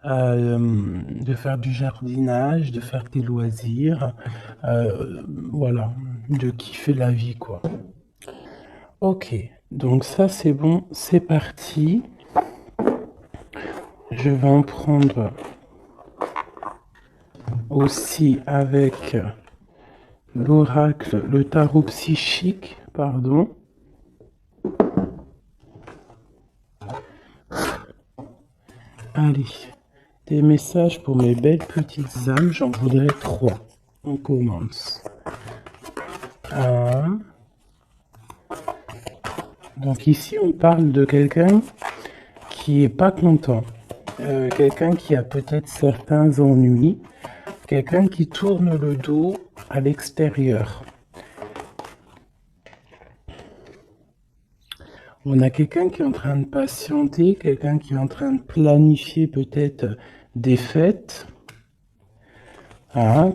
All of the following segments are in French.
de faire du jardinage, de faire tes loisirs, voilà, de kiffer la vie, quoi. Ok, donc ça c'est bon, c'est parti. Je vais en prendre aussi avec l'oracle, le tarot psychique, pardon. Allez, des messages pour mes belles petites âmes, j'en voudrais 3. On commence. 1. Donc ici, on parle de quelqu'un qui est pas content. Quelqu'un qui a peut-être certains ennuis. Quelqu'un qui tourne le dos à l'extérieur. On a quelqu'un qui est en train de patienter, quelqu'un qui est en train de planifier peut-être des fêtes.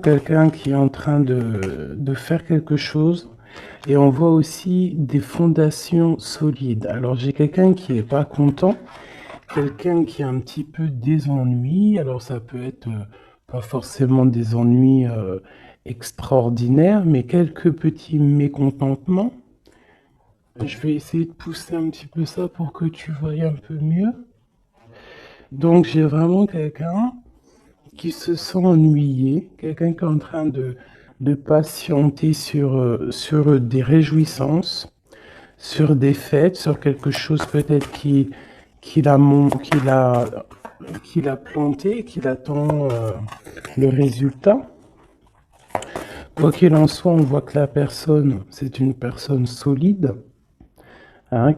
Quelqu'un qui est en train de faire quelque chose. Et on voit aussi des fondations solides. Alors j'ai quelqu'un qui n'est pas content, quelqu'un qui a un petit peu des ennuis. Alors ça peut être pas forcément des ennuis extraordinaires, mais quelques petits mécontentements. Je vais essayer de pousser un petit peu ça pour que tu vois un peu mieux. Donc j'ai vraiment quelqu'un qui se sent ennuyé, quelqu'un qui est en train de patienter sur des réjouissances, sur des fêtes, sur quelque chose peut-être qu'il a planté, qu'il attend le résultat. Quoi qu'il en soit, on voit que la personne, c'est une personne solide,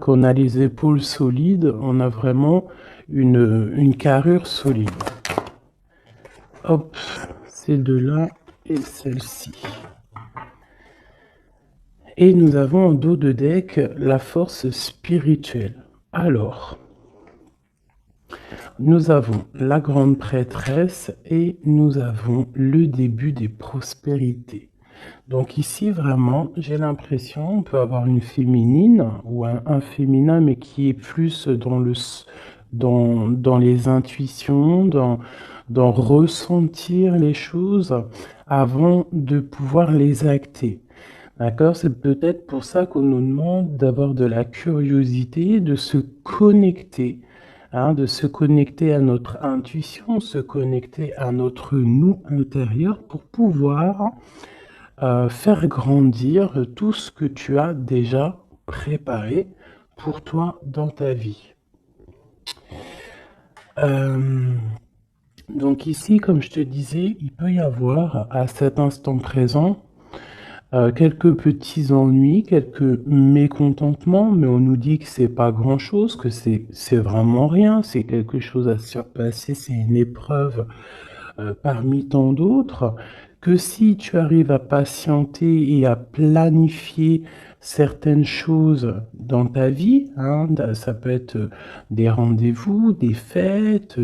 qu'on a les épaules solides, on a vraiment une carrure solide. Hop, ces deux-là et celle-ci. Et nous avons en dos de deck la force spirituelle. Alors, nous avons la grande prêtresse et nous avons le début des prospérités. Donc ici, vraiment, j'ai l'impression, on peut avoir une féminine ou un féminin, mais qui est plus dans les intuitions, dans ressentir les choses avant de pouvoir les acter. D'accord? C'est peut-être pour ça qu'on nous demande d'avoir de la curiosité, de se connecter, de se connecter à notre intuition, se connecter à notre nous intérieur pour pouvoir faire grandir tout ce que tu as déjà préparé pour toi dans ta vie. Donc ici, comme je te disais, il peut y avoir à cet instant présent quelques petits ennuis, quelques mécontentements, mais on nous dit que c'est pas grand-chose, que c'est vraiment rien, c'est quelque chose à surpasser, c'est une épreuve parmi tant d'autres, que si tu arrives à patienter et à planifier certaines choses dans ta vie, ça peut être des rendez-vous, des fêtes,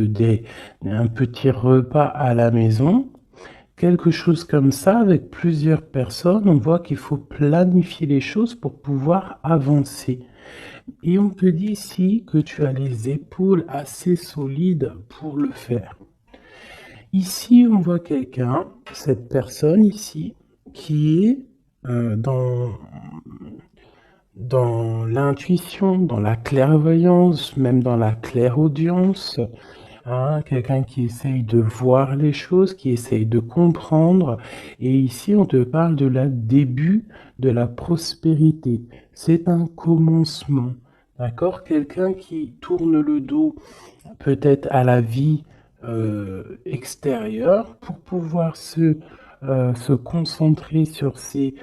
un petit repas à la maison, quelque chose comme ça avec plusieurs personnes, on voit qu'il faut planifier les choses pour pouvoir avancer. Et on te dit ici que tu as les épaules assez solides pour le faire. Ici, on voit quelqu'un, cette personne ici, qui est dans l'intuition, dans la clairvoyance, même dans la clairaudience, quelqu'un qui essaye de voir les choses, qui essaye de comprendre. Et ici, on te parle de la début de la prospérité. C'est un commencement, d'accord? Quelqu'un qui tourne le dos peut-être à la vie extérieure pour pouvoir se concentrer sur ses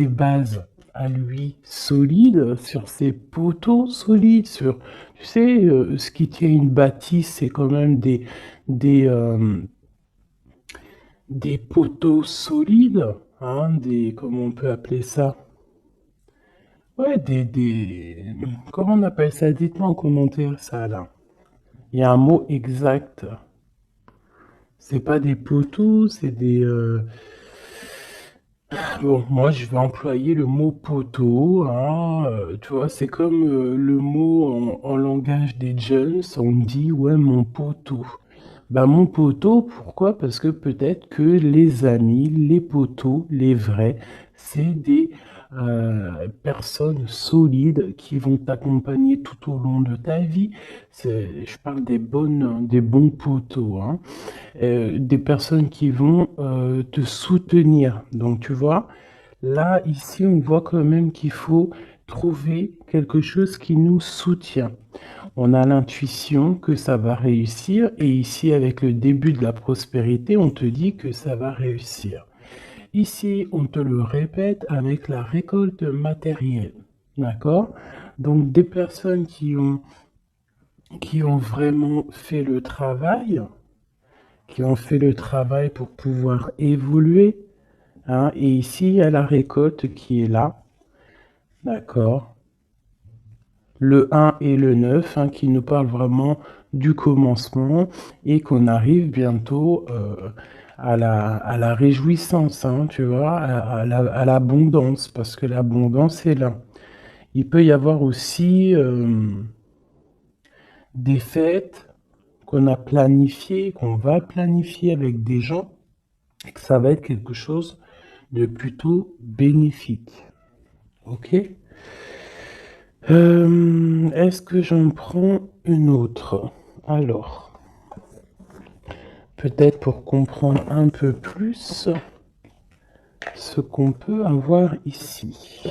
bases à lui solides, sur ses poteaux solides, tu sais, ce qui tient une bâtisse, c'est quand même des, euh, des poteaux solides, comment on peut appeler ça? Ouais, comment on appelle ça? Dites-moi en commentaire ça là. Il y a un mot exact. C'est pas des poteaux, c'est des... Bon, moi, je vais employer le mot poteau, hein, tu vois, c'est comme le mot en langage des jeunes, on dit, ouais, mon poteau. Ben, mon poteau, pourquoi? Parce que peut-être que les amis, les poteaux, les vrais, c'est des personnes solides qui vont t'accompagner tout au long de ta vie. Je parle des bons poteaux, hein. Des personnes qui vont te soutenir. Donc, tu vois, là, ici, on voit quand même qu'il faut trouver quelque chose qui nous soutient. On a l'intuition que ça va réussir et ici, avec le début de la prospérité, on te dit que ça va réussir. Ici, on te le répète avec la récolte matérielle. D'accord? Donc, des personnes qui ont vraiment fait le travail, qui ont fait le travail pour pouvoir évoluer, hein, et ici, il y a la récolte qui est là. D'accord? Le 1 et le 9, hein, qui nous parlent vraiment du commencement et qu'on arrive bientôt à la réjouissance, hein, tu vois, à l'abondance, parce que l'abondance est là. Il peut y avoir aussi des fêtes qu'on a planifiées, qu'on va planifier avec des gens, et que ça va être quelque chose de plutôt bénéfique. Ok? Est-ce que j'en prends une autre? Alors, peut-être pour comprendre un peu plus ce qu'on peut avoir ici.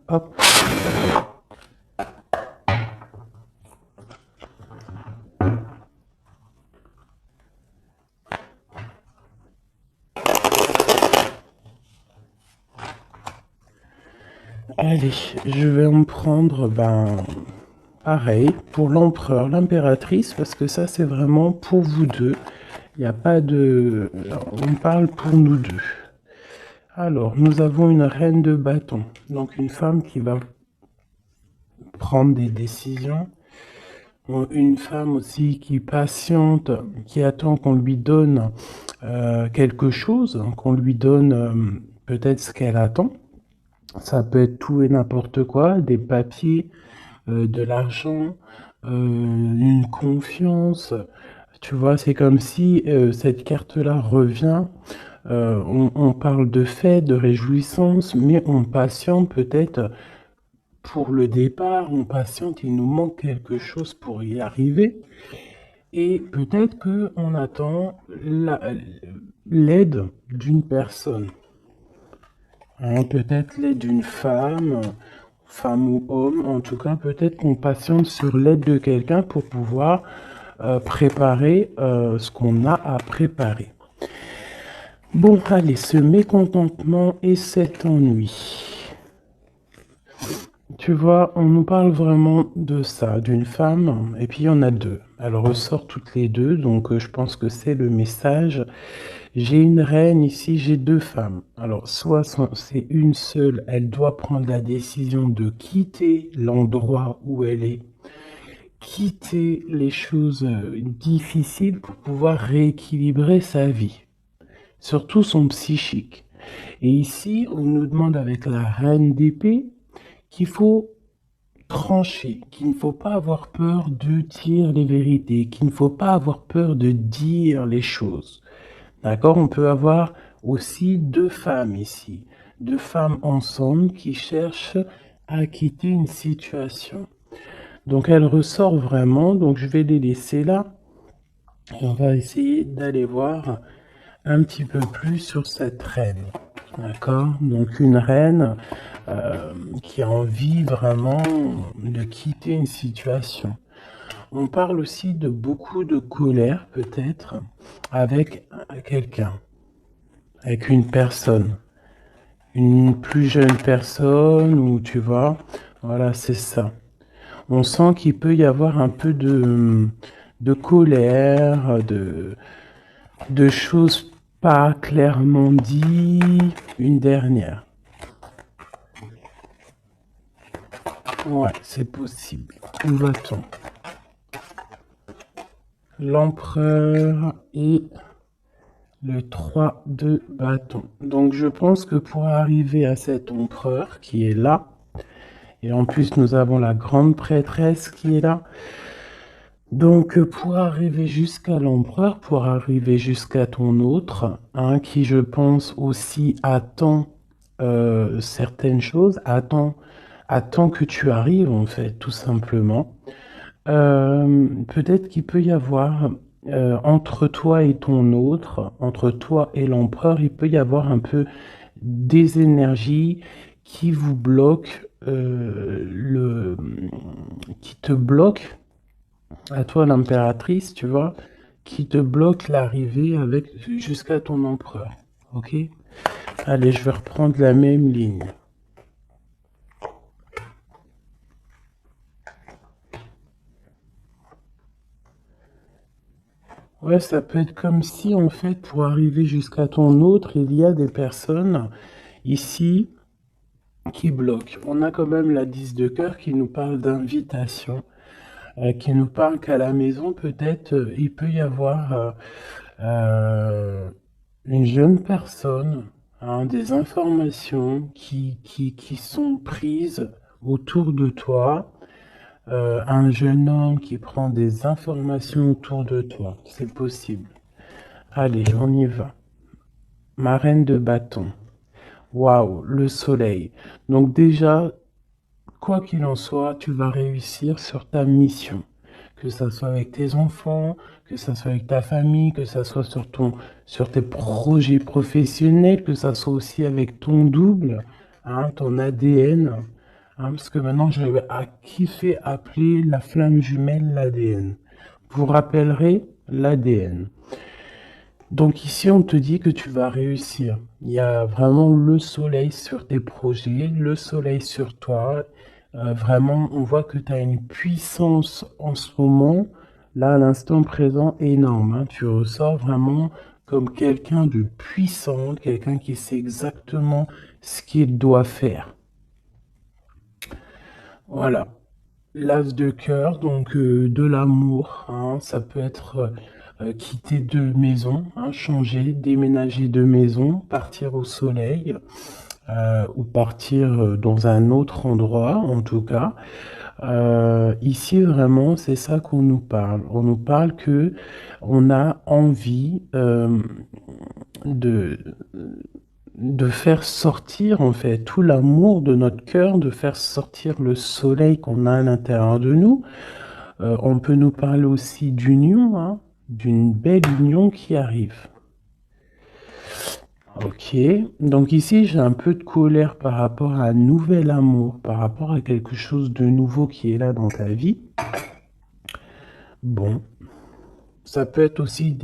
Hop. Allez, je vais en prendre, pareil, pour l'empereur, l'impératrice, parce que ça, c'est vraiment pour vous deux. Il n'y a pas de... On parle pour nous deux. Alors, nous avons une reine de bâton, donc une femme qui va prendre des décisions. Une femme aussi qui patiente, qui attend qu'on lui donne quelque chose, qu'on lui donne peut-être ce qu'elle attend. Ça peut être tout et n'importe quoi, des papiers, de l'argent, une confiance. Tu vois, c'est comme si cette carte-là revient. On parle de fête, de réjouissance, mais on patiente peut-être pour le départ, on patiente, il nous manque quelque chose pour y arriver. Et peut-être qu'on attend l'aide d'une personne. Hein, peut-être l'aide d'une femme, femme ou homme. En tout cas, peut-être qu'on patiente sur l'aide de quelqu'un pour pouvoir préparer ce qu'on a à préparer. Bon, allez, ce mécontentement et cet ennui. Tu vois, on nous parle vraiment de ça, d'une femme, et puis il y en a deux. Elle ressort toutes les deux, donc je pense que c'est le message. J'ai une reine ici, j'ai deux femmes. Alors, soit c'est une seule, elle doit prendre la décision de quitter l'endroit où elle est, quitter les choses difficiles pour pouvoir rééquilibrer sa vie, surtout son psychique. Et ici, on nous demande avec la reine d'épée qu'il faut trancher, qu'il ne faut pas avoir peur de dire les vérités, qu'il ne faut pas avoir peur de dire les choses. D'accord? On peut avoir aussi deux femmes ici, deux femmes ensemble qui cherchent à quitter une situation. Donc elle ressort vraiment, donc je vais les laisser là et on va essayer d'aller voir un petit peu plus sur cette reine. D'accord? Donc une reine qui a envie vraiment de quitter une situation. On parle aussi de beaucoup de colère peut-être avec quelqu'un, avec une personne, une plus jeune personne ou tu vois, voilà, c'est ça. On sent qu'il peut y avoir un peu de colère, de choses pas clairement dites. Une dernière. Ouais, c'est possible. Où va-t-on? l'empereur et le 3 de bâton. Donc je pense que pour arriver à cet empereur qui est là, et en plus nous avons la grande prêtresse qui est là, donc pour arriver jusqu'à l'empereur, pour arriver jusqu'à ton autre, hein, qui je pense aussi attend certaines choses, attend que tu arrives en fait, tout simplement. Peut-être qu'il peut y avoir entre toi et ton autre, entre toi et l'empereur, il peut y avoir un peu des énergies qui vous bloquent, qui te bloquent, à toi l'impératrice, tu vois, qui te bloquent l'arrivée avec jusqu'à ton empereur. Ok? Allez, je vais reprendre la même ligne. Ouais, ça peut être comme si, en fait, pour arriver jusqu'à ton autre, il y a des personnes ici qui bloquent. On a quand même la 10 de cœur qui nous parle d'invitation, qui nous parle qu'à la maison, peut-être, il peut y avoir une jeune personne, hein, des informations qui sont prises autour de toi, un jeune homme qui prend des informations autour de toi. C'est possible. Allez, on y va. Ma reine de bâton. Waouh, le soleil. Donc déjà, quoi qu'il en soit, tu vas réussir sur ta mission. Que ça soit avec tes enfants, que ça soit avec ta famille, que ça soit sur tes projets professionnels, que ça soit aussi avec ton double, hein, ton ADN. Hein, parce que maintenant, je vais kiffer appeler la flamme jumelle l'ADN. Vous rappellerez l'ADN. Donc ici, on te dit que tu vas réussir. Il y a vraiment le soleil sur tes projets, le soleil sur toi. Vraiment, on voit que tu as une puissance en ce moment, là, à l'instant présent, énorme. Hein. Tu ressors vraiment comme quelqu'un de puissant, quelqu'un qui sait exactement ce qu'il doit faire. Voilà. L'as de cœur, donc de l'amour, hein, ça peut être quitter de maison, hein, changer, déménager de maison, partir au soleil ou partir dans un autre endroit en tout cas. Ici vraiment c'est ça qu'on nous parle. On nous parle que on a envie de faire sortir en fait tout l'amour de notre cœur, de faire sortir le soleil qu'on a à l'intérieur de nous. On peut nous parler aussi d'union, hein, d'une belle union qui arrive. Ok, donc ici j'ai un peu de colère par rapport à un nouvel amour, par rapport à quelque chose de nouveau qui est là dans ta vie. Bon, ça peut être aussi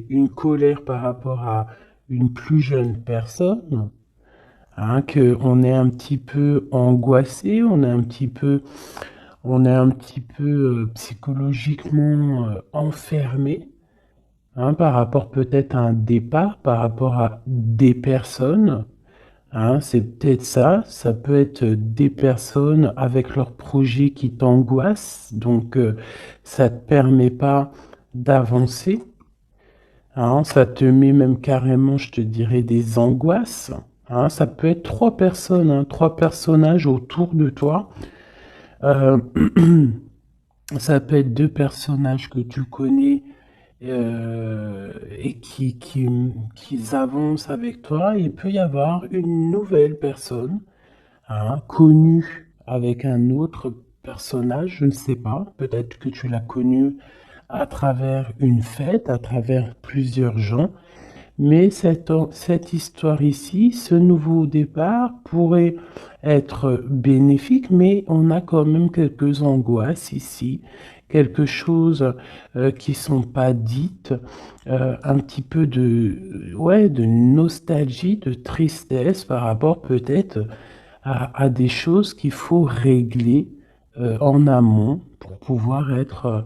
une colère par rapport à une plus jeune personne, hein, qu'on est un petit peu angoissé, on est un petit peu psychologiquement enfermé, hein, par rapport peut-être à un départ, par rapport à des personnes. Hein, c'est peut-être ça. Ça peut être des personnes avec leurs projets qui t'angoissent. Donc, ça te permet pas d'avancer. Hein, ça te met même carrément, je te dirais, des angoisses. Hein, ça peut être trois personnes, hein, trois personnages autour de toi. Euh, Ça peut être deux personnages que tu connais et qui avancent avec toi. Il peut y avoir une nouvelle personne, hein, connue avec un autre personnage, je ne sais pas. Peut-être que tu l'as connu à travers une fête, à travers plusieurs gens. Mais cette histoire ici, ce nouveau départ pourrait être bénéfique, mais on a quand même quelques angoisses ici, quelque chose qui sont pas dites, un petit peu ouais, de nostalgie, de tristesse par rapport peut-être à des choses qu'il faut régler en amont pour pouvoir être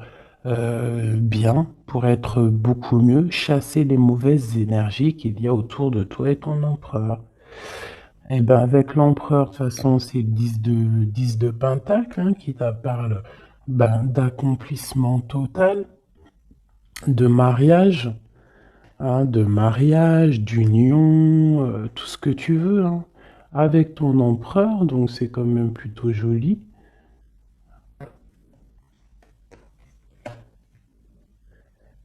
bien, pour être beaucoup mieux, chasser les mauvaises énergies qu'il y a autour de toi et ton empereur. Et ben avec l'empereur, de toute façon, c'est le 10 de Pentacle hein, qui te parle ben, d'accomplissement total. de mariage, hein, d'union, tout ce que tu veux, hein, avec ton empereur, donc c'est quand même plutôt joli.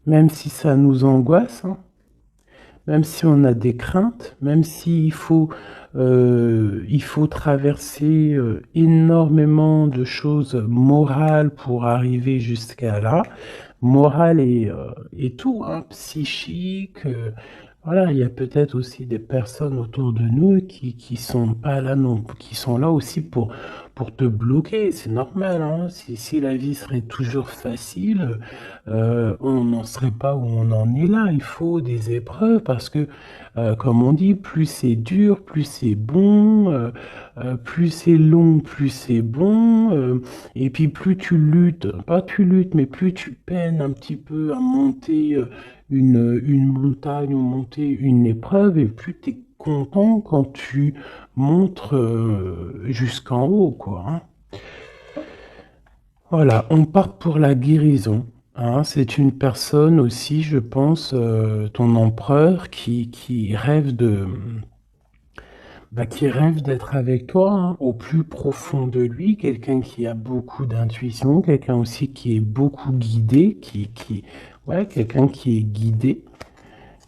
Même si ça nous angoisse, hein, même si on a des craintes, même s'il faut, il faut traverser énormément de choses morales pour arriver jusqu'à là, morale et tout, hein, psychique. Voilà, il y a peut-être aussi des personnes autour de nous qui sont pas là non, qui sont là aussi pour te bloquer. C'est normal, hein. Si la vie serait toujours facile, on n'en serait pas où on en est là. Il faut des épreuves parce que, comme on dit, plus c'est dur, plus c'est bon, plus c'est long, plus c'est bon. Et puis plus tu luttes, pas tu luttes, mais plus tu peines un petit peu à monter une montagne ou monter une épreuve, et plus tu es content quand tu montes jusqu'en haut, quoi, hein. Voilà, on part pour la guérison, hein. C'est une personne aussi, je pense, ton empereur, qui rêve qui rêve d'être avec toi, hein, au plus profond de lui, quelqu'un qui a beaucoup d'intuition, quelqu'un aussi qui est beaucoup guidé, ouais, quelqu'un qui est guidé,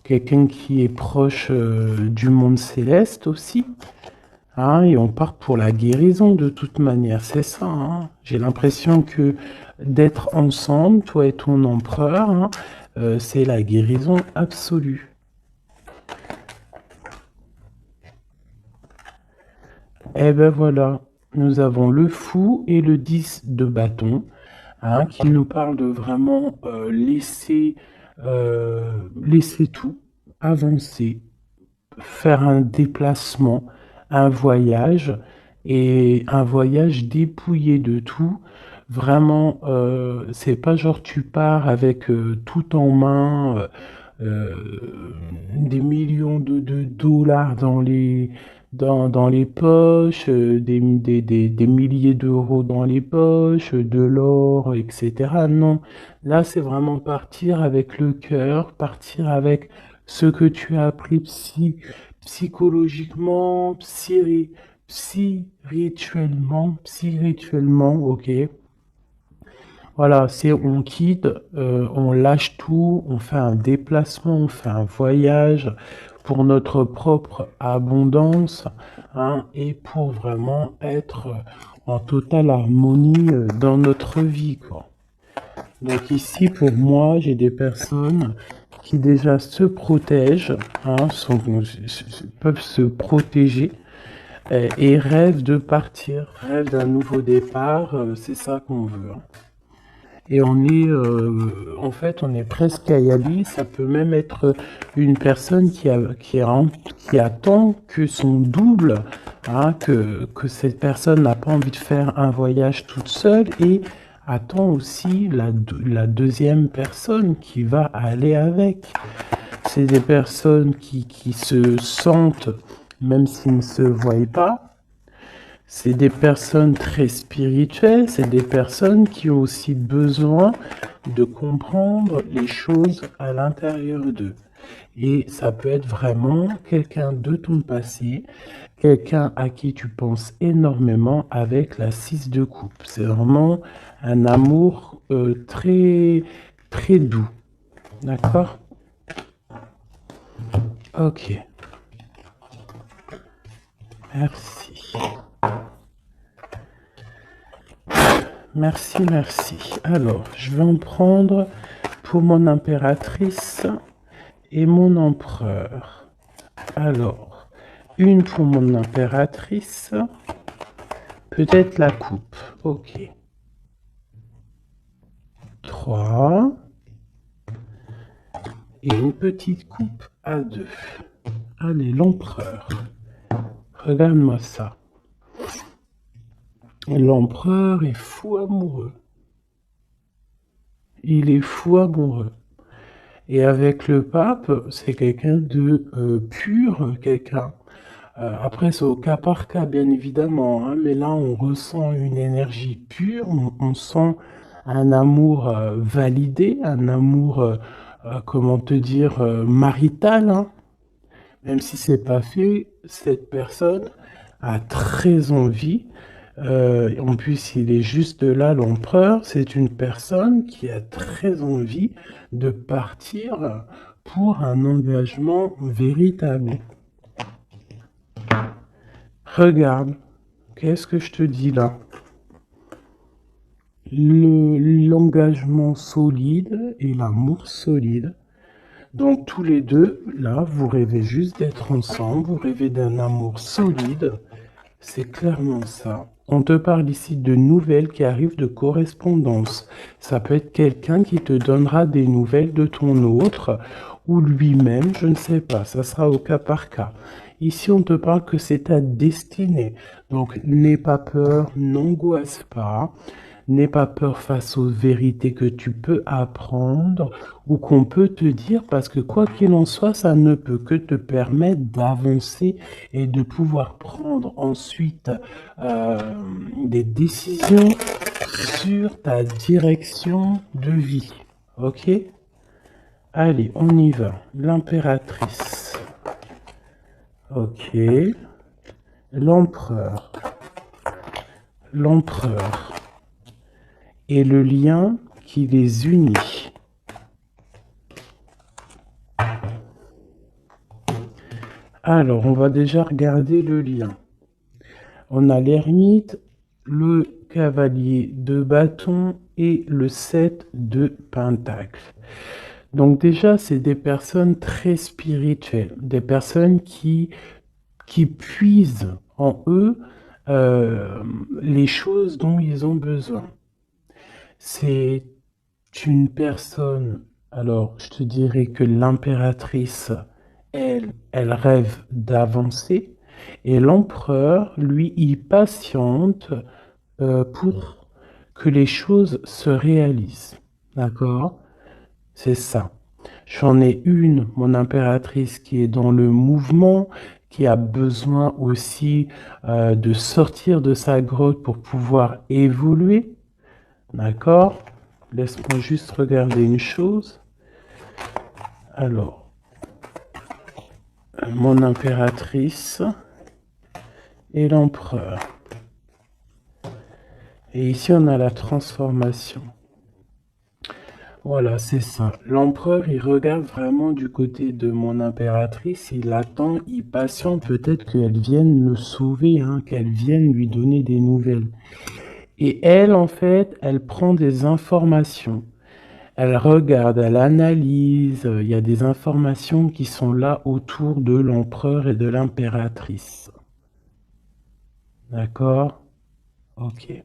quelqu'un qui est proche du monde céleste aussi, hein, et on part pour la guérison de toute manière, c'est ça, hein. J'ai l'impression que d'être ensemble, toi et ton empereur, hein, c'est la guérison absolue. Eh ben voilà, nous avons le fou et le 10 de bâton, hein, qui nous parle de vraiment laisser tout, avancer, faire un déplacement, un voyage, et un voyage dépouillé de tout. Vraiment, c'est pas genre tu pars avec tout en main, des millions de dollars dans les poches, des milliers d'euros dans les poches, de l'or, etc. Non, là c'est vraiment partir avec le cœur, partir avec ce que tu as appris psychologiquement, spirituellement, ok. Voilà, c'est on quitte, on lâche tout, on fait un déplacement, on fait un voyage pour notre propre abondance, hein, et pour vraiment être en totale harmonie dans notre vie, quoi. Donc ici, pour moi, j'ai des personnes qui déjà se protègent, hein, peuvent se protéger et rêvent de partir, rêvent d'un nouveau départ. C'est ça qu'on veut, hein. Et en fait, on est presque à y aller. Ça peut même être une personne qui attend que son double, hein, que cette personne n'a pas envie de faire un voyage toute seule et attend aussi la deuxième personne qui va aller avec. C'est des personnes qui se sentent, même s'ils ne se voient pas, c'est des personnes très spirituelles, c'est des personnes qui ont aussi besoin de comprendre les choses à l'intérieur d'eux. Et ça peut être vraiment quelqu'un de ton passé, quelqu'un à qui tu penses énormément avec la 6 de coupe. C'est vraiment un amour très, très doux. D'accord? Ok. Merci. Merci, merci. Alors, je vais en prendre pour mon impératrice et mon empereur. Alors, une pour mon impératrice, peut-être la coupe. Ok. 3. Et une petite coupe à 2. Allez, l'empereur. Regarde-moi ça. L'empereur est fou amoureux. Il est fou amoureux. Et avec le pape, c'est quelqu'un de pur, quelqu'un. Après, c'est au cas par cas, bien évidemment, hein, mais là, on ressent une énergie pure, on sent un amour validé, un amour, comment te dire, marital, hein. Même si c'est pas fait, cette personne a très envie. En plus, il est juste là, l'empereur. C'est une personne qui a très envie de partir pour un engagement véritable. Regarde, qu'est-ce que je te dis là? L'engagement solide et l'amour solide. Donc tous les deux, là, vous rêvez juste d'être ensemble, vous rêvez d'un amour solide. C'est clairement ça. On te parle ici de nouvelles qui arrivent de correspondance. Ça peut être quelqu'un qui te donnera des nouvelles de ton autre, ou lui-même, je ne sais pas, ça sera au cas par cas. Ici, on te parle que c'est ta destinée. Donc, n'aie pas peur, n'angoisse pas. N'aie pas peur face aux vérités que tu peux apprendre ou qu'on peut te dire, parce que quoi qu'il en soit, ça ne peut que te permettre d'avancer et de pouvoir prendre ensuite des décisions sur ta direction de vie. Ok? Allez, on y va. L'impératrice. Ok. L'empereur. L'empereur. Et le lien qui les unit. Alors, on va déjà regarder le lien. On a l'ermite, le cavalier de bâton et le 7 de pentacle. Donc déjà, c'est des personnes très spirituelles, des personnes qui puisent en eux les choses dont ils ont besoin. C'est une personne, alors je te dirais que l'impératrice, elle rêve d'avancer, et l'empereur, lui, il patiente pour que les choses se réalisent. D'accord? C'est ça. J'en ai une, mon impératrice, qui est dans le mouvement, qui a besoin aussi de sortir de sa grotte pour pouvoir évoluer. D'accord? Laisse-moi juste regarder une chose. Alors, mon impératrice et l'empereur. Et ici, on a la transformation. Voilà, c'est ça. L'empereur, il regarde vraiment du côté de mon impératrice. Il attend, il patiente peut-être qu'elle vienne le sauver, hein, qu'elle vienne lui donner des nouvelles. Et elle, en fait, elle prend des informations. Elle regarde, elle analyse, il y a des informations qui sont là autour de l'empereur et de l'impératrice. D'accord? Ok.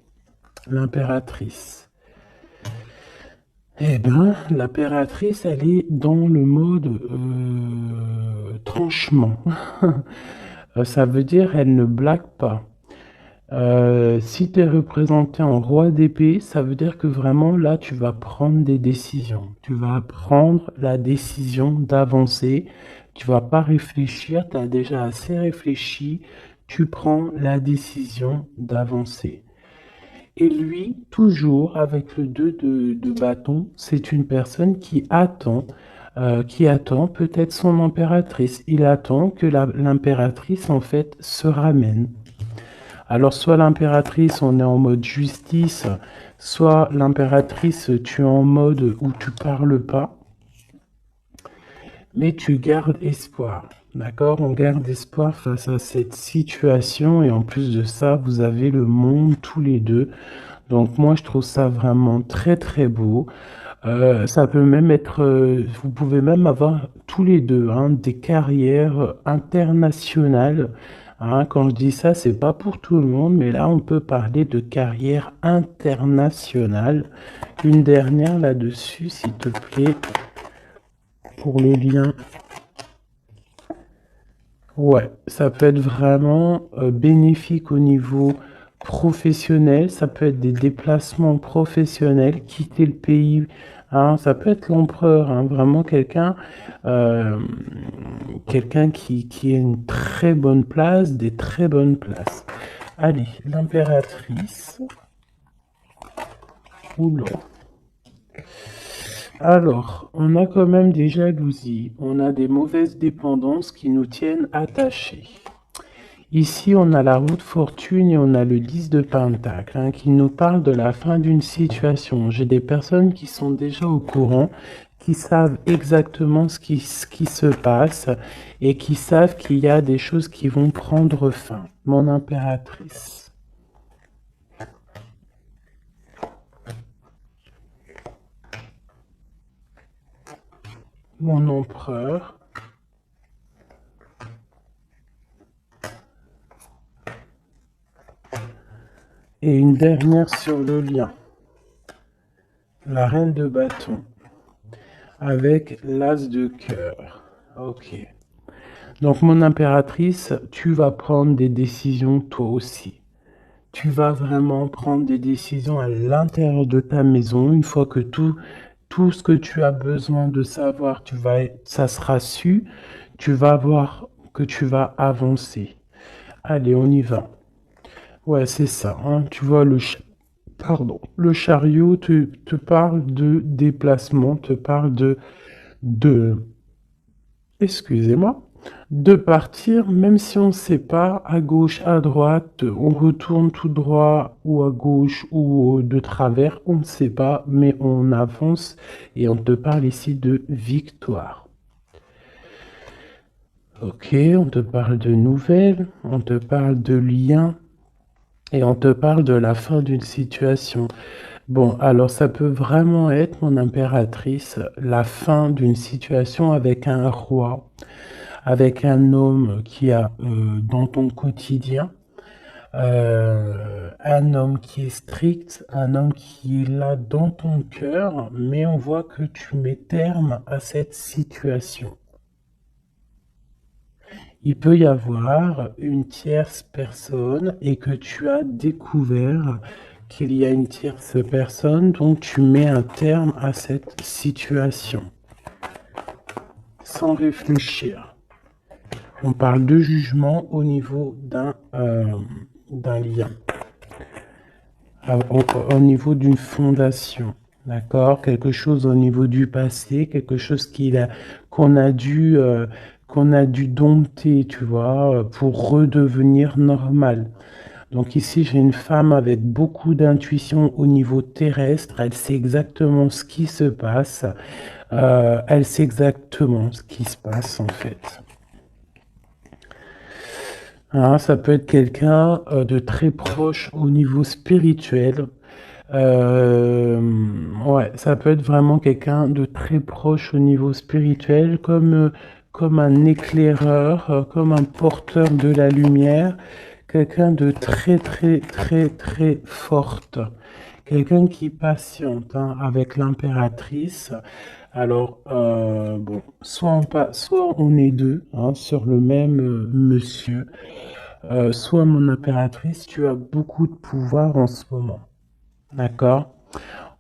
L'impératrice. Eh bien, l'impératrice, elle est dans le mode tranchement. Ça veut dire elle ne blague pas. Si tu es représenté en roi d'épée, ça veut dire que vraiment là, tu vas prendre des décisions. Tu vas prendre la décision d'avancer. Tu vas pas réfléchir, tu as déjà assez réfléchi. Tu prends la décision d'avancer. Et lui, toujours avec le 2 de bâton, c'est une personne qui attend peut-être son impératrice. Il attend que l'impératrice, en fait, se ramène. Alors, soit l'impératrice, on est en mode justice, soit l'impératrice, tu es en mode où tu parles pas, mais tu gardes espoir. D'accord? On garde espoir face à cette situation, et en plus de ça, vous avez le monde tous les deux. Donc moi, je trouve ça vraiment très très beau. Ça peut même être, vous pouvez même avoir tous les deux, hein, des carrières internationales. Hein. Quand je dis ça, c'est pas pour tout le monde, mais là, on peut parler de carrière internationale. Une dernière là-dessus, s'il te plaît, pour le lien. Ouais, ça peut être vraiment bénéfique au niveau professionnel, ça peut être des déplacements professionnels, quitter le pays, hein, ça peut être l'empereur, hein, vraiment euh, quelqu'un qui a une très bonne place, des très bonnes places. Allez, l'impératrice. Oula. Alors, on a quand même des jalousies, on a des mauvaises dépendances qui nous tiennent attachés. Ici, on a la roue de fortune et on a le 10 de pentacle hein, qui nous parle de la fin d'une situation. J'ai des personnes qui sont déjà au courant, qui savent exactement ce qui se passe et qui savent qu'il y a des choses qui vont prendre fin. Mon impératrice. Mon empereur. Et une dernière sur le lien. La reine de bâton. Avec l'as de cœur. Ok. Donc mon impératrice, tu vas prendre des décisions toi aussi. Tu vas vraiment prendre des décisions à l'intérieur de ta maison. Une fois que tout ce que tu as besoin de savoir, ça sera su. Tu vas voir que tu vas avancer. Allez, on y va. Ouais, c'est ça. Hein. Tu vois, le chariot te parle de déplacement, te parle de, excusez-moi, de partir, même si on ne sait pas, à gauche, à droite, on retourne tout droit ou à gauche ou de travers, on ne sait pas, mais on avance et on te parle ici de victoire. Ok, on te parle de nouvelles, on te parle de liens et on te parle de la fin d'une situation. Bon, alors ça peut vraiment être, mon impératrice, la fin d'une situation avec un roi, avec un homme qui a dans ton quotidien, un homme qui est strict, un homme qui est là dans ton cœur, mais on voit que tu mets terme à cette situation. Il peut y avoir une tierce personne et que tu as découvert qu'il y a une tierce personne, donc tu mets un terme à cette situation. Sans réfléchir. On parle de jugement au niveau d'un lien, au niveau d'une fondation. D'accord? Quelque chose au niveau du passé, quelque chose qu'on a dû dompter, tu vois, pour redevenir normal. Donc ici, j'ai une femme avec beaucoup d'intuition au niveau terrestre. Elle sait exactement ce qui se passe. Elle sait exactement ce qui se passe en fait. Hein, ça peut être quelqu'un de très proche au niveau spirituel. Euh, ouais, ça peut être vraiment quelqu'un de très proche au niveau spirituel, comme un éclaireur, comme un porteur de la lumière, quelqu'un de très, très, très, très forte, quelqu'un qui patiente hein, avec l'impératrice. Alors, bon, soit on est deux hein, sur le même monsieur, soit mon impératrice, tu as beaucoup de pouvoir en ce moment. D'accord?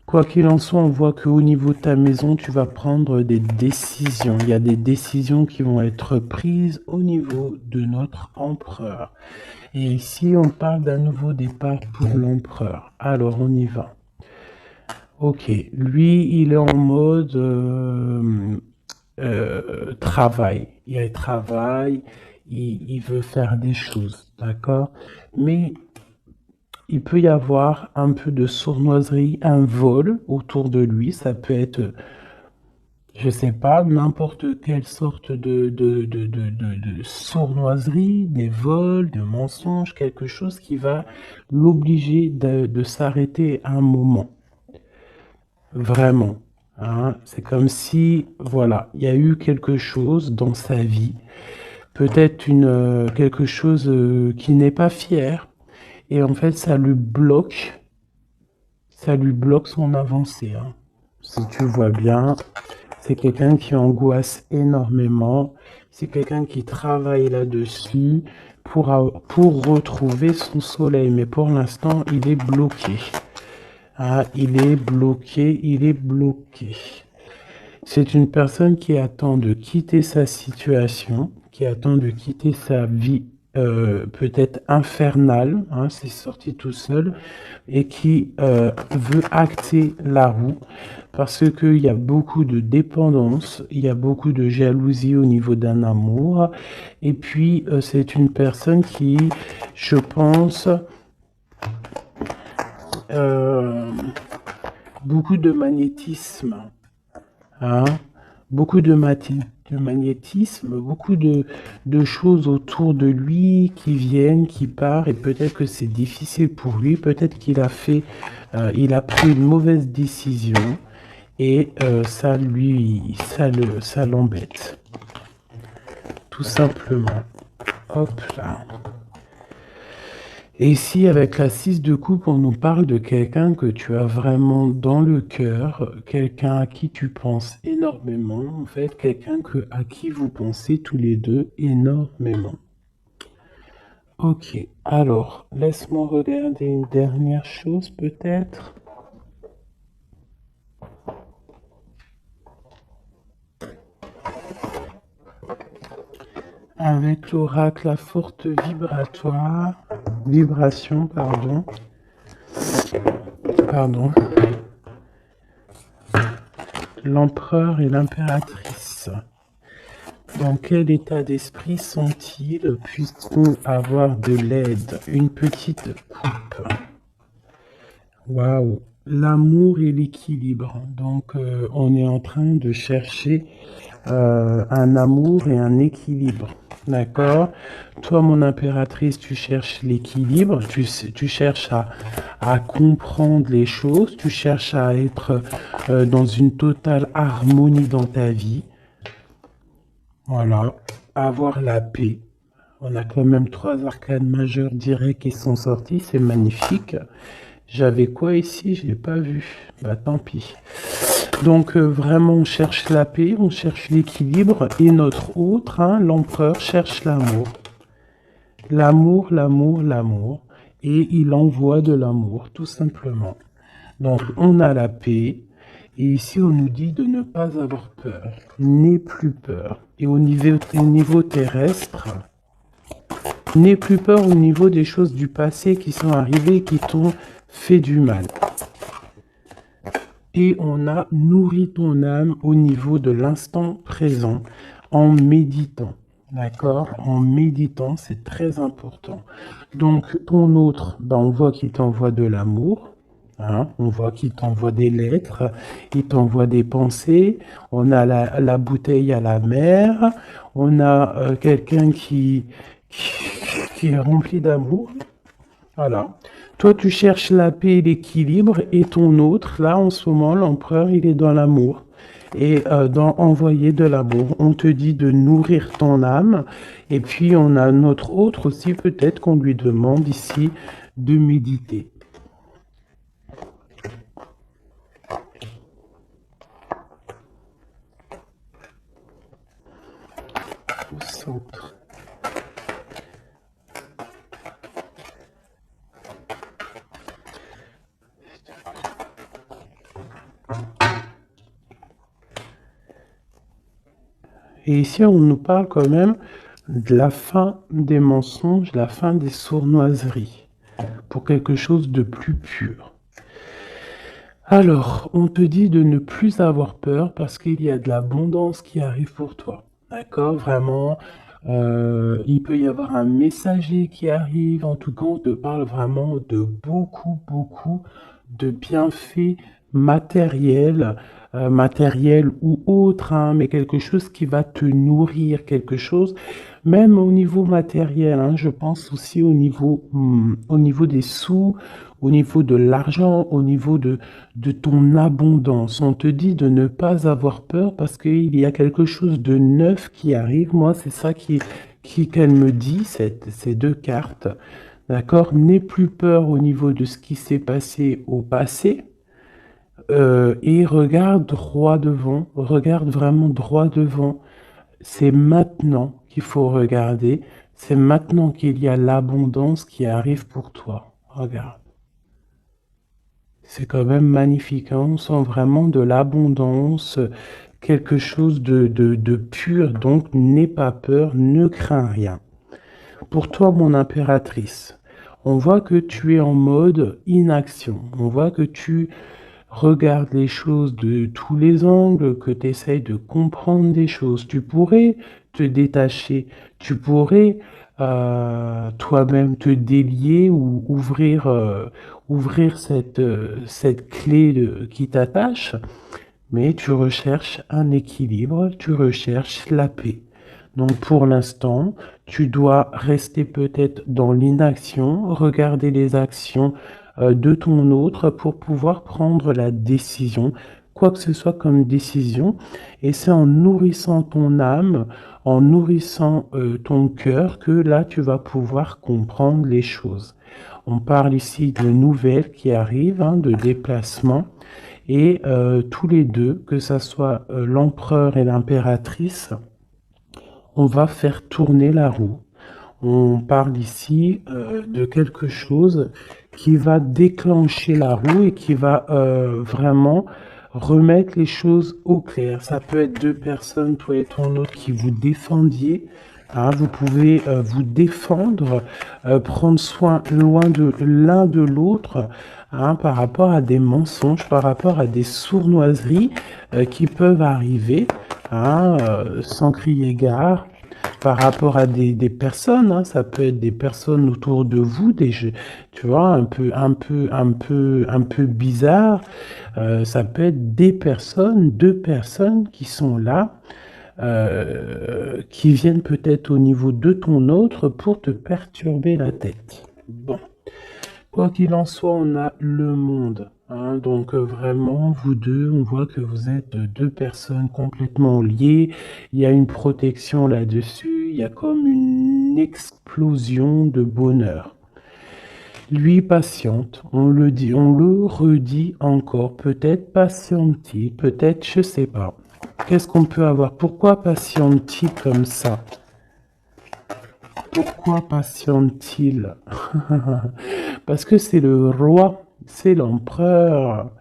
Quoi qu'il en soit, on voit qu'au niveau de ta maison, tu vas prendre des décisions. Il y a des décisions qui vont être prises au niveau de notre empereur. Et ici, on parle d'un nouveau départ pour l'empereur. Alors, on y va. Ok, lui, il est en mode travail. Il travaille, il veut faire des choses, d'accord? Mais il peut y avoir un peu de sournoiserie, un vol autour de lui. Ça peut être, je sais pas, n'importe quelle sorte de sournoiserie, des vols, de mensonges, quelque chose qui va l'obliger de s'arrêter à un moment. Vraiment. Hein. C'est comme si, voilà, il y a eu quelque chose dans sa vie, peut-être quelque chose qui n'est pas fier, et en fait, ça lui bloque son avancée. Hein. Si tu vois bien, c'est quelqu'un qui angoisse énormément, c'est quelqu'un qui travaille là-dessus pour retrouver son soleil, mais pour l'instant, il est bloqué. Ah, il est bloqué, il est bloqué. C'est une personne qui attend de quitter sa situation, qui attend de quitter sa vie peut-être infernal, hein, c'est sorti tout seul, et qui veut acter la roue, parce qu'il y a beaucoup de dépendance, il y a beaucoup de jalousie au niveau d'un amour, et puis c'est une personne qui, je pense, beaucoup de magnétisme, hein, beaucoup de magnétisme, beaucoup de choses autour de lui qui viennent, qui partent, et peut-être que c'est difficile pour lui, peut-être qu'il a fait, il a pris une mauvaise décision, et ça l'embête, tout simplement. Hop là. Et ici, avec la 6 de coupe, on nous parle de quelqu'un que tu as vraiment dans le cœur, quelqu'un à qui tu penses énormément, en fait, quelqu'un à qui vous pensez tous les deux énormément. Ok, alors, laisse-moi regarder une dernière chose peut-être. Avec l'oracle à forte vibration, pardon, l'empereur et l'impératrice. Dans quel état d'esprit sont-ils? Puisse-t-on avoir de l'aide? Une petite coupe. Waouh! L'amour et l'équilibre. Donc, on est en train de chercher un amour et un équilibre. D'accord? Toi, mon impératrice, tu cherches l'équilibre, tu cherches à comprendre les choses, tu cherches à être dans une totale harmonie dans ta vie. Voilà, avoir la paix. On a quand même 3 arcanes majeures directs qui sont sortis, c'est magnifique. J'avais quoi ici? Je l'ai pas vu. Bah tant pis. Donc vraiment on cherche la paix, on cherche l'équilibre, et notre autre, hein, l'empereur, cherche l'amour. L'amour, l'amour, l'amour. Et il envoie de l'amour, tout simplement. Donc on a la paix. Et ici, on nous dit de ne pas avoir peur. N'aie plus peur. Et au niveau terrestre, n'aie plus peur au niveau des choses du passé qui sont arrivées et qui t'ont fait du mal. Et on a nourri ton âme au niveau de l'instant présent en méditant. D'accord? En méditant, c'est très important. Donc, ton autre, ben, on voit qu'il t'envoie de l'amour. Hein, on voit qu'il t'envoie des lettres, il t'envoie des pensées, on a la bouteille à la mer, on a quelqu'un qui est rempli d'amour. Voilà. Toi, tu cherches la paix et l'équilibre, et ton autre, là, en ce moment, l'empereur, il est dans l'amour. Et dans envoyer de l'amour, on te dit de nourrir ton âme, et puis on a notre autre aussi, peut-être qu'on lui demande ici de méditer. Au centre. Et ici, on nous parle quand même de la fin des mensonges, la fin des sournoiseries, pour quelque chose de plus pur. Alors, on te dit de ne plus avoir peur parce qu'il y a de l'abondance qui arrive pour toi. D'accord? Vraiment, il peut y avoir un messager qui arrive. En tout cas, on te parle vraiment de beaucoup, beaucoup de bienfaits matériels, matériels ou autres, hein, mais quelque chose qui va te nourrir, quelque chose, même au niveau matériel, hein, je pense aussi au niveau des sous, au niveau de l'argent, au niveau de ton abondance. On te dit de ne pas avoir peur parce qu'il y a quelque chose de neuf qui arrive. Moi, c'est ça qu'elle me dit, ces 2 cartes. D'accord? N'aie plus peur au niveau de ce qui s'est passé au passé. Et regarde droit devant, regarde vraiment droit devant. C'est maintenant qu'il faut regarder, c'est maintenant qu'il y a l'abondance qui arrive pour toi. Regarde. C'est quand même magnifique, hein. On sent vraiment de l'abondance, quelque chose de pur, donc n'aie pas peur, ne crains rien. Pour toi, mon impératrice, on voit que tu es en mode inaction. On voit que tu regardes les choses de tous les angles, que tu essayes de comprendre des choses. Tu pourrais te détacher, tu pourrais toi-même te délier ou ouvrir cette clé qui t'attache, mais tu recherches un équilibre, tu recherches la paix. Donc pour l'instant, tu dois rester peut-être dans l'inaction, regarder les actions de ton autre pour pouvoir prendre la décision, quoi que ce soit comme décision. Et c'est en nourrissant ton âme, en nourrissant ton cœur que là, tu vas pouvoir comprendre les choses. On parle ici de nouvelles qui arrivent, hein, de déplacements. Et tous les deux, que ça soit l'empereur et l'impératrice, on va faire tourner la roue. On parle ici de quelque chose qui va déclencher la roue et qui va vraiment remettre les choses au clair. Ça peut être deux personnes, toi et ton autre, qui vous défendiez. Hein, vous pouvez vous défendre, prendre soin loin de l'un de l'autre, hein, par rapport à des mensonges, par rapport à des sournoiseries qui peuvent arriver, hein, sans crier gare, par rapport à des personnes, hein, ça peut être des personnes autour de vous, tu vois, un peu bizarre. Ça peut être des personnes, deux personnes qui sont là, qui viennent peut-être au niveau de ton autre pour te perturber la tête. Bon. Quoi qu'il en soit, on a le monde. Hein, donc vraiment, vous deux, on voit que vous êtes deux personnes complètement liées. Il y a une protection là-dessus. Il y a comme une explosion de bonheur. Lui patiente, on le dit, on le redit encore. Peut-être patiente-t-il, peut-être, je sais pas. Qu'est-ce qu'on peut avoir? Pourquoi patiente-t-il comme ça? Pourquoi patiente-t-il? Parce que c'est le roi, c'est l'empereur.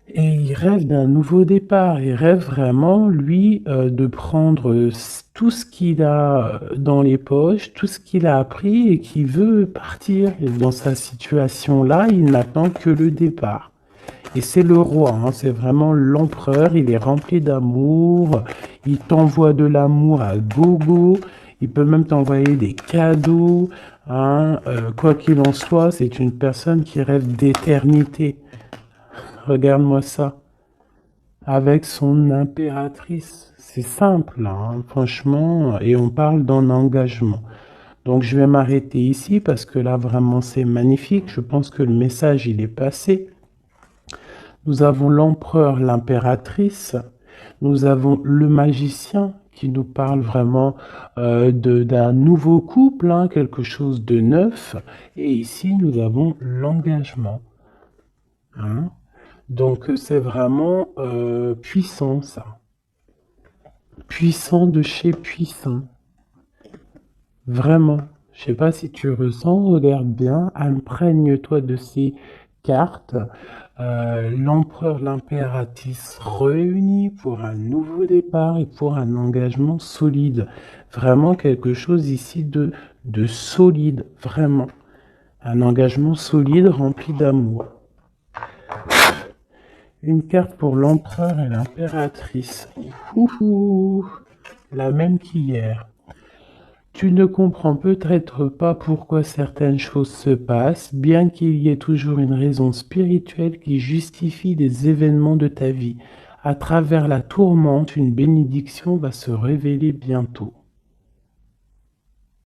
Et il rêve d'un nouveau départ. Il rêve vraiment, lui, de prendre tout ce qu'il a dans les poches, tout ce qu'il a appris et qui veut partir. Et dans sa situation-là, il n'attend que le départ. Et c'est le roi, hein, c'est vraiment l'empereur. Il est rempli d'amour. Il t'envoie de l'amour à gogo. Il peut même t'envoyer des cadeaux. Hein, quoi qu'il en soit, c'est une personne qui rêve d'éternité. Regarde-moi ça. Avec son impératrice. C'est simple, hein, franchement. Et on parle d'un engagement. Donc je vais m'arrêter ici parce que là, vraiment, c'est magnifique. Je pense que le message, il est passé. Nous avons l'empereur, l'impératrice. Nous avons le magicien qui nous parle vraiment d'un nouveau couple, hein, quelque chose de neuf. Et ici, nous avons l'engagement. Hein. Donc, c'est vraiment puissant, ça. Puissant de chez puissant. Vraiment. Je sais pas si tu ressens, regarde bien, imprègne-toi de ces cartes. L'empereur, l'impératrice réunis pour un nouveau départ et pour un engagement solide. Vraiment quelque chose ici de solide, vraiment. Un engagement solide rempli d'amour. Une carte pour l'empereur et l'impératrice. La même qu'hier. Tu ne comprends peut-être pas pourquoi certaines choses se passent, bien qu'il y ait toujours une raison spirituelle qui justifie les événements de ta vie. À travers la tourmente, une bénédiction va se révéler bientôt.